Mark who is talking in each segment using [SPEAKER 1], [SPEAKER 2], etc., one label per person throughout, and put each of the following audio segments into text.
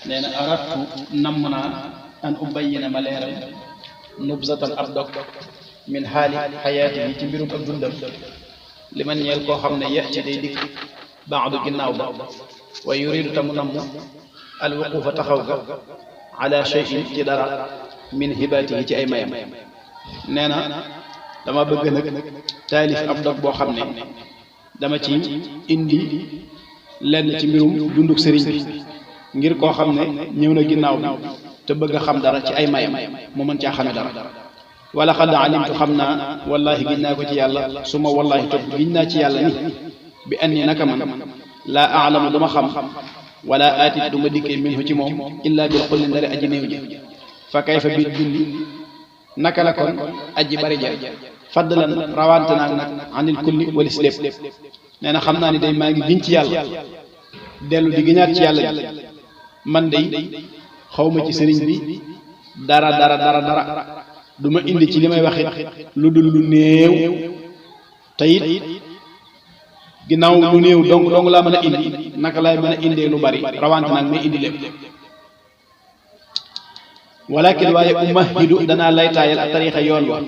[SPEAKER 1] nee na arattu namm naa an ubayyina ma leeral nubzatan ab dog min xaali xayaati yi ci mbirum ak dundam li man ñeel koo xam ne yati day dikk baadu ginnaaw ba wa yuridu tamu namm al wuqufa taxaw ga ala cheyin ci dara min hibaati yi ci ay mayam nee na dama bëgg nag taalif ab dog boo xam ne dama ci indi lenn ci mbirum dunduk sëriñ bi ngir koo xam ne ñëw na ginnaaw bi te bëgg a xam dara ci ay mayam mu mën caa xame dara wala xad alimtu xam naa wallahi giñ naa ko ci yàlla su ma wallahi topp giñ naa ci yàlla ni bi anni naka man laa aalamu duma xam wala aatit du ma dikkee minhu ci moom illa bil xulli ndare aji néew ji fa kayfa bi julli naka la kon aji bari ja fadlan rawante naag nag anil kulli walis lépp nee na xam naa ni day maa ngi giñ ci yàlla dellu di giñaat ci yàlla ji man day xawma ci sëriñ bi dara du ma indi ci li may waxit lu dul lu néew te it ginnaaw lu néew dong laa mën a indi naka laay mën a indee lu bari rawante nag may indi lépp walakin waaye umahidu danaa laytaayal ak tariixa yoon wa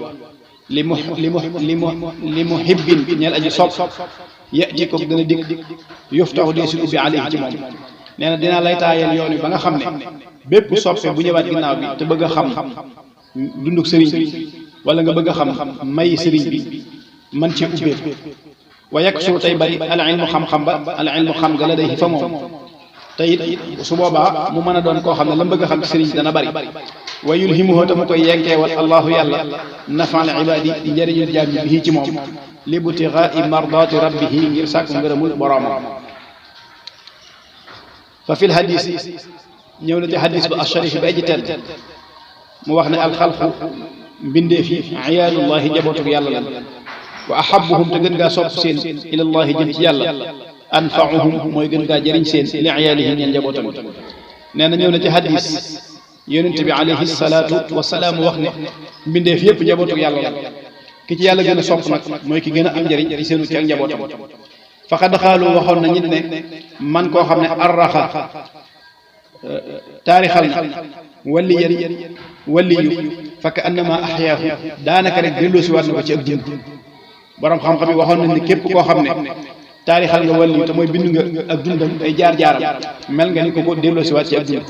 [SPEAKER 1] li mu hibbin ñeel aji sopp yati ko dana dikk yuftaxu dee si ubbi alayhi ci moom nee na dinaa laytaayal yoon wi ba nga xam ne bépp soppe bu ñëwaat ginnaaw bi te bëgg a xam dunduk sëriñ bi wala nga bëgg a xam may sëriñ bi man ci ubbeeku wa yaksuru tey bari al ilmu xam-xam ba al ilmu xam nga la day fa moom te it su boobaa mu mën a doon koo xam ne la mu bëgg a xam ci sëriñ bi dana bari wa yulhimuhu te mu koy yenkeewal allahu yàlla nafaal ibaadi di njëriñu jaam yi bii ci moom li butigaai mardaati rabbihi ngir sàkk ngërëmul boroomam fa fil hadis ñëw na ci hadis ba asharif bi aji tedd mu wax ne alxalqu mbindeef yi iyaalullahi jabootug yàlla lan wa ahabuhum te gën gaa sopp seen ilallahi jëm ci yàlla anfauhum mooy gën gaa jëriñ seen li iyaalihim ñeen njabootam nee na ñëw na ci hadis yonente bi alayhi salaatu wasalaam wax ne mbindeef yépp njabootug yàlla la ki ci yàlla gën a sopp nag mooy ki gën a am njëriñ ci seenu ci ak njabootam faqad xaalu waxoon na ñit ne man koo xam ne arraxa taarixal na waliyu fakk annama axyaahu daanaka rek delloo si waat na ko ci ak dund borom xam-xam yi waxoon nañ ne képp koo xam ne taarixal nga waliyu te mooy bind nga ak dundam ay jaar-jaaram mel nga ni ko delloo si waat ci ak dund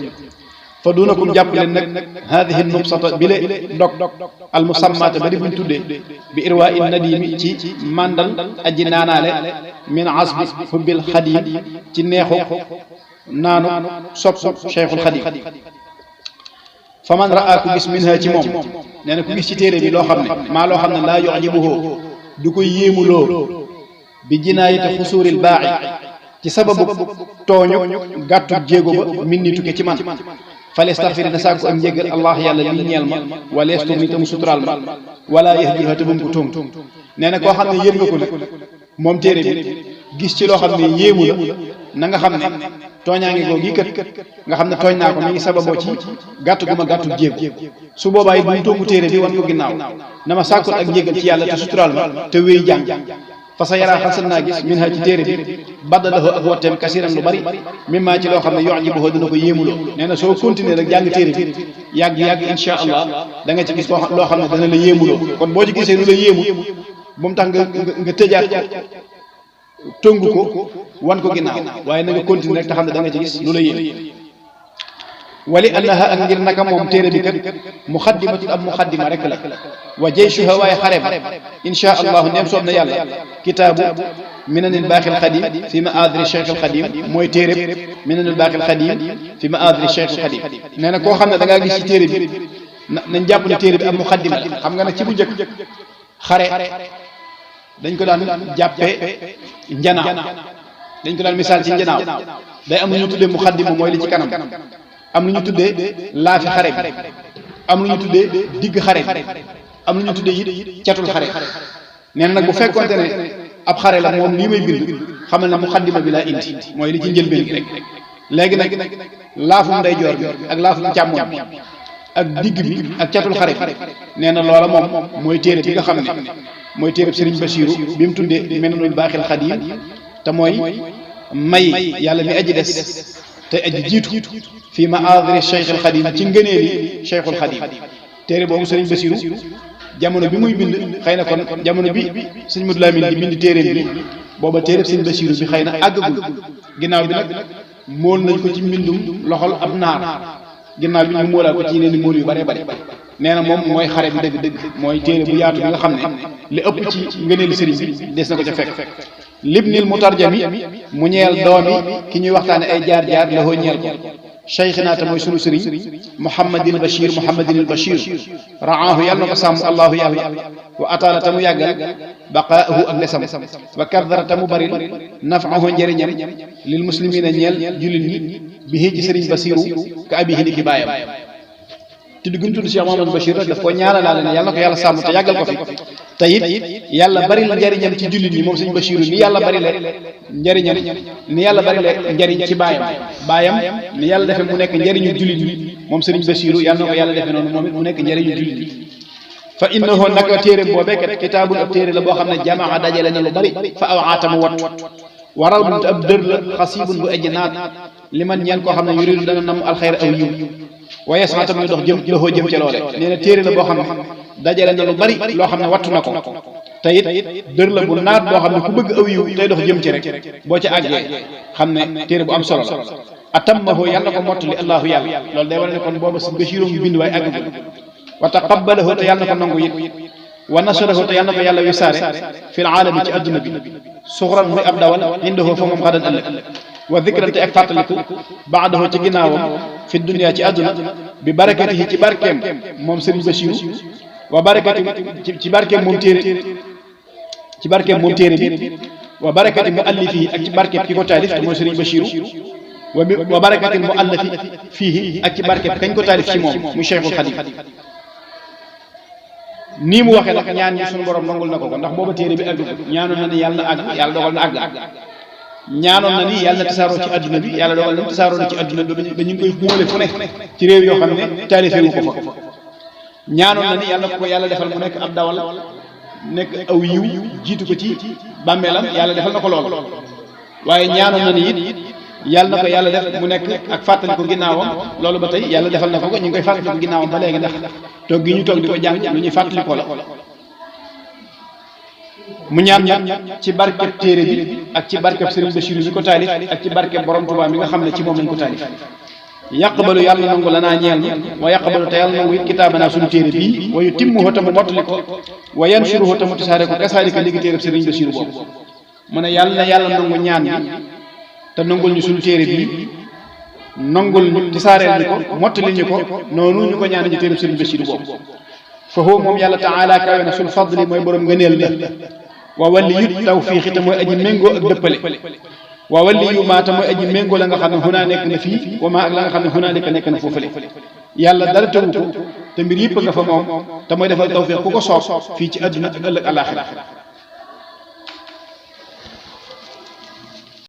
[SPEAKER 1] fa duunakum jàpp leen nag haadihi nubsata bi le dog al musammaata bari buñ tuddee bi irwaa in nadimi ci màndal aji naanaale min asbi hubbil xadim ci neexu naanu sopp cheikhul xadim fa man raa ku gis minha ci moom nee na ku gis ci téere bi loo xam ne maa loo xam ne laa yujibuhu du koy yéemuloo bi jinaayati xusuuril baaxi ci sababu tooñu gàttu jéego ba min ni tukke ci man falestaxfiri na sàkku am njéggal allah yàlla lii ñeel ma walees tum ni tamu suturaal ma wala yahdiha te bu mu ko tóom nee na koo xam ne yéen nga ko nag moom téere bi gis ci loo xam ne yéemu la na nga xam ne tooñaa ngi googu yi kët nga xam ne tooñ naa ko mi ngi sababoo ci gàttu gu ma gàttu jéego su boobaa it bu mu tóomu téere bi wan ko ginnaaw na ma sàkkul ak njéggal ci yàlla te suturaal ma te wéy jàng fa sa yaraa xasal naa gis min ha ci téere bi baddalahu ak wotteem kasiran lu bari mimma ci loo xam ne yujibuhu dina ko yéemuloo nee na soo continuer rek jàng téere bi yàgg insha allah da nga ci gis loo xam ne dana la yéemuloo kon boo ci gisee lu la yéemu bu mu tax nga tëjaat ko tëngu ko wan ko ginnaaw waaye na nga continuer rek te xam ne da nga ci gis lu la yéem wali annaha ak ngir naka moom téere bi kat muxaddimatul ab muxaddima rek la wa jeyshuha waaye xareb insha allahu ndeem soob na yàlla kitaabu minanil baaxil xadim fi ma adri cheikh al xadim mooy téere minanil baaxil xadim fi ma adri cheikh al xadim nee na koo xam ne da ngaa gis ci téere bi nañ jàpp ne téere bi ab muxaddima la xam nga nag ci bu njëkk xare dañ ko daan jàppee njanaaw dañ ko daan misaal ci njanaaw day am lu ñu tuddee muxaddima mooy li ci kanam am lu ñu tuddee laafi xare bi am lu ñu tuddee digg xare bi am lu ñu tuddee it catul xare nee na nag bu fekkonte ne ab xare la moom lii may bind xamal ne muxaddima bi laa indi mooy li ci njëlbeen gi rek léegi nag laafum ndeyjoor bi ak laafum càmmoñ bi ak digg bi ak catul xare bi nee na loola moom mooy téere bi nga xam ne mooy téere Sëriñ Basiiru bi mu tuddee Minanul Baaxil Xadiim te mooy may yàlla mi aji des te aji jiitu fii maadiri Cheikh al Xadim ci ngëneeli Cheikhul Xadim téere boobu sëriñ Basiru jamono bi muy bind xëy na kon jamono bi sëñ Modou Lamine di bind téereem bi booba téereb sëñ Basiru bi xëy na àggagul ginnaaw bi nag mool nañ ko ci mbindum loxol ab naar ginnaaw bi ñu moolaat ko ci yeneen i mool yu bare bare nee na moom mooy xare bi dëgg-dëgg mooy téere bu yaatu bi nga xam ne li ëpp ci ngëneelu sëriñ bi des na ko ca fekk libnil mutarjami mu ñeel doomi ki ñuy waxtaane ay jaar-jaar la hoo ñeel ko cheikhina te mooy sunu sëriñ Mouhamadil Bachir Mouhamadil Bachir raahu yàlla na ko sàmm allahu yàlla wa ataala te mu yàggal baqaahu ak desam wa kaddara te mu baril nafaahu njëriñam lil muslimina ñeel jullit ñi bi ci sëriñ Basiru ka abihi ni ki baayam tudd gi mu tudd Cheikh Mouhamadou Bachir rek daf ko ñaanalaale ne yàlla na ko yàlla sàmm te yàggal ko fi te it yàlla bari la njëriñam ci jullit ñi moom sëñ Bachir ni yàlla bari le njëriñam ni yàlla bari le njëriñ ci baayam ni yàlla defee mu nekk njëriñu jullit ñi moom sëriñ Bachir yàlla na ko yàlla defee noonu moom it mu nekk njëriñu jullit ñi fa innahu naka téere boobee kat kitaabul ab téere la boo xam ne jamaa dajale na lu bari fa aw aatamu wat waral bu ab dër la xasibun bu ejj naat li man ñeen koo xam ne yuridu dana nam alxayr aw yiw waaye sama tam muy dox jëm loxoo jëm ca loole nee na téere la boo xam ne dajale na lu bari loo xam ne wattu na ko te it dër la bu naat boo xam ne ku bëgg aw yiw tey dox jëm ci rek boo ca àggee xam ne téere bu am solo la atammahu yàlla ko mottali allahu yàlla loolu day war ne kon booba si Basiru mu bind waaye àggagul wa taqabbalahu te yàlla na ko nangu it wa nasarahu te yàlla na ko yàlla wisaare fil aalami ci adduna bi suxran muy ab dawal indahu fa moom xadan ëllëg wa dikrante ak fàttaliku baadahu ci ginnaawam fi dunya ci àdduna bi barakatihi ci barkeem moom Serigne Bachirou wa barakati ci barkeem moom téere bi wa barakati mu allifihi ak ci barkeem ki ko taalif te mooy Serigne Bachirou wa barakati mu allafi fiihi ak ci barkeem kañ ko taalif ci moom muy Cheikhul Khadim nii mu waxee nag ñaan ñi suñu borom nangul na ko ndax booba téere bi àggul ñaanoon na ni yàlla na àgg yàlla dogal na àgg ñaanoon na ni yàlla na tasaaroo ci adduna bi yàlla dogal na tasaaroo na ci adduna bi ba ñu ngi koy xumale fu ne ci réew yoo xam ne taalifee wu ko fa ñaanoon na ni yàlla ko yàlla defal mu nekk ab dawal nekk aw yiw jiitu ko ci bàmmeelam yàlla defal na ko lool waaye ñaanoon na ni it yàlla na ko yàlla def mu nekk ak fàttali ko ginnaawam loolu ba tey yàlla defal na ko ñu ngi koy fàttali ko ginnaawam ba léegi ndax toog gi ñu toog di ko jàng lu ñuy fàttali ko la mu ñaan ci barkeb téere bi ak ci barkeb Serigne Bachir bi ko taalif ak ci barkeb borom Tuubaa mi nga xam ne ci moom lañ ko taalif yàqbalu yàlla nangu la naa ñeel wa yàqbalu te yàlla nangu it kitaabanaa suñu téere bii wa yutimmuhu te mu mottali ko wa yansuruhu te mu tasaare ko kasaalika léegi téereb Serigne Bachir boobu mu ne yàlla na yàlla nangu ñaan bi te nangul ñu suñu téere bii nangul ñu tasaareel ñu ko mottali ñu ko noonu ñu ko ñaan ñu téereb Serigne Bachir boobu fa huwa moom yàlla taala kawe na sul fadli mooy borom ngëneel la wa wali yu tawfiixi te mooy aji méngoo ak dëppale wa wali yu maa te mooy aji méngoo la nga xam ne xunaa nekk na fii wa maa ak la nga xam ne xunaa nekk na foofale yàlla dara tëwu ko te mbir yëpp nga fa moom te mooy defal tawfiix ku ko soob fii ci àdduna ak ëllëg àllaaxira